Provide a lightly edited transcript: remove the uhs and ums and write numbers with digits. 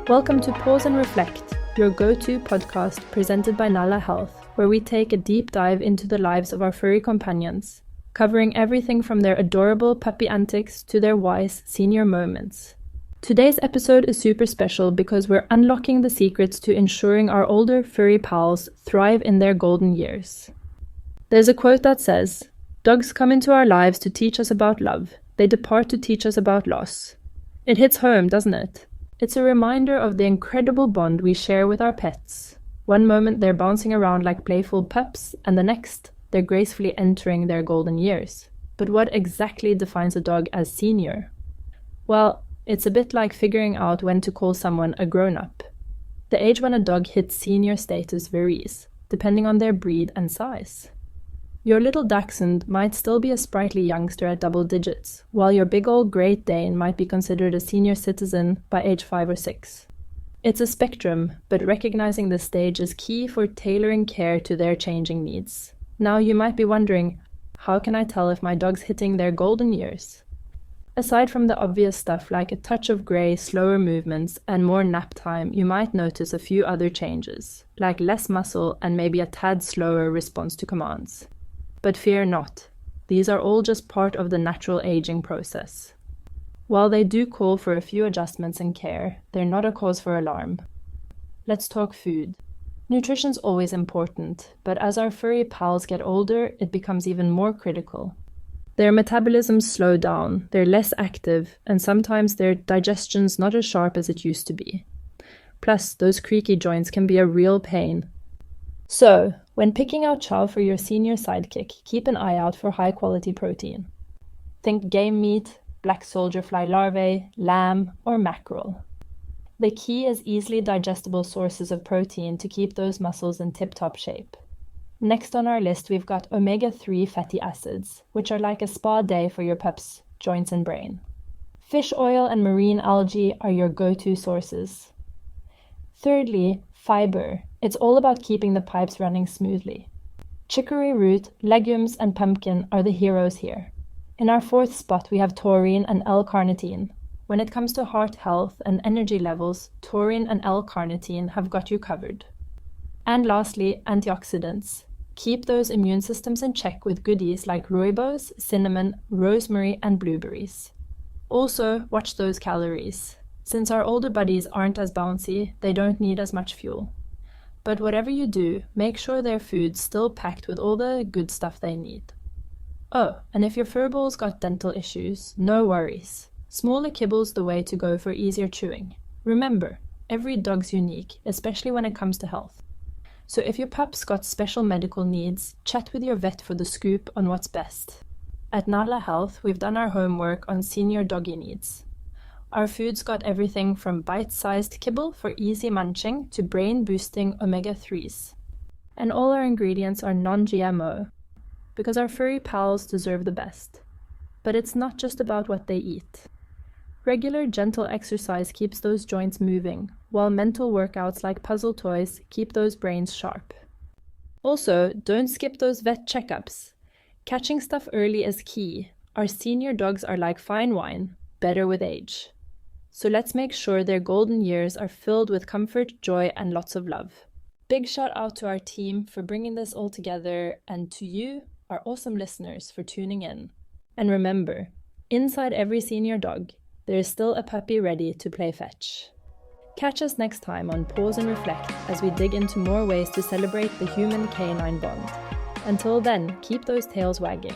Welcome to Pause and Reflect, your go-to podcast presented by Nala Health, where we take a deep dive into the lives of our furry companions, covering everything from their adorable puppy antics to their wise senior moments. Today's episode is super special because we're unlocking the secrets to ensuring our older furry pals thrive in their golden years. There's a quote that says, "Dogs come into our lives to teach us about love. They depart to teach us about loss." It hits home, doesn't it? It's a reminder of the incredible bond we share with our pets. One moment they're bouncing around like playful pups, and the next, they're gracefully entering their golden years. But what exactly defines a dog as senior? Well, it's a bit like figuring out when to call someone a grown-up. The age when a dog hits senior status varies, depending on their breed and size. Your little dachshund might still be a sprightly youngster at double digits, while your big old Great Dane might be considered a senior citizen by age 5 or 6. It's a spectrum, but recognizing this stage is key for tailoring care to their changing needs. Now you might be wondering, how can I tell if my dog's hitting their golden years? Aside from the obvious stuff like a touch of grey, slower movements, and more nap time, you might notice a few other changes, like less muscle and maybe a tad slower response to commands. But fear not, these are all just part of the natural aging process. While they do call for a few adjustments and care, they're not a cause for alarm. Let's talk food. Nutrition's always important, but as our furry pals get older, it becomes even more critical. Their metabolisms slow down, they're less active, and sometimes their digestion's not as sharp as it used to be. Plus, those creaky joints can be a real pain. So, when picking out chow for your senior sidekick, keep an eye out for high-quality protein. Think game meat, black soldier fly larvae, lamb, or mackerel. The key is easily digestible sources of protein to keep those muscles in tip-top shape. Next on our list, we've got omega-3 fatty acids, which are like a spa day for your pups' joints and brain. Fish oil and marine algae are your go-to sources. Thirdly, fiber. It's all about keeping the pipes running smoothly. Chicory root, legumes, and pumpkin are the heroes here. In our fourth spot, we have taurine and L-carnitine. When it comes to heart health and energy levels, taurine and L-carnitine have got you covered. And lastly, antioxidants. Keep those immune systems in check with goodies like rooibos, cinnamon, rosemary, and blueberries. Also, watch those calories. Since our older buddies aren't as bouncy, they don't need as much fuel. But whatever you do, make sure their food's still packed with all the good stuff they need. Oh, and if your furball's got dental issues, no worries. Smaller kibble's the way to go for easier chewing. Remember, every dog's unique, especially when it comes to health. So if your pup's got special medical needs, chat with your vet for the scoop on what's best. At Nala Health, we've done our homework on senior doggy needs. Our food's got everything from bite-sized kibble for easy munching to brain-boosting omega-3s. And all our ingredients are non-GMO, because our furry pals deserve the best. But it's not just about what they eat. Regular, gentle exercise keeps those joints moving, while mental workouts like puzzle toys keep those brains sharp. Also, don't skip those vet checkups. Catching stuff early is key. Our senior dogs are like fine wine, better with age. So let's make sure their golden years are filled with comfort, joy, and lots of love. Big shout out to our team for bringing this all together, and to you, our awesome listeners, for tuning in. And remember, inside every senior dog, there is still a puppy ready to play fetch. Catch us next time on Pause and Reflect as we dig into more ways to celebrate the human-canine bond. Until then, keep those tails wagging.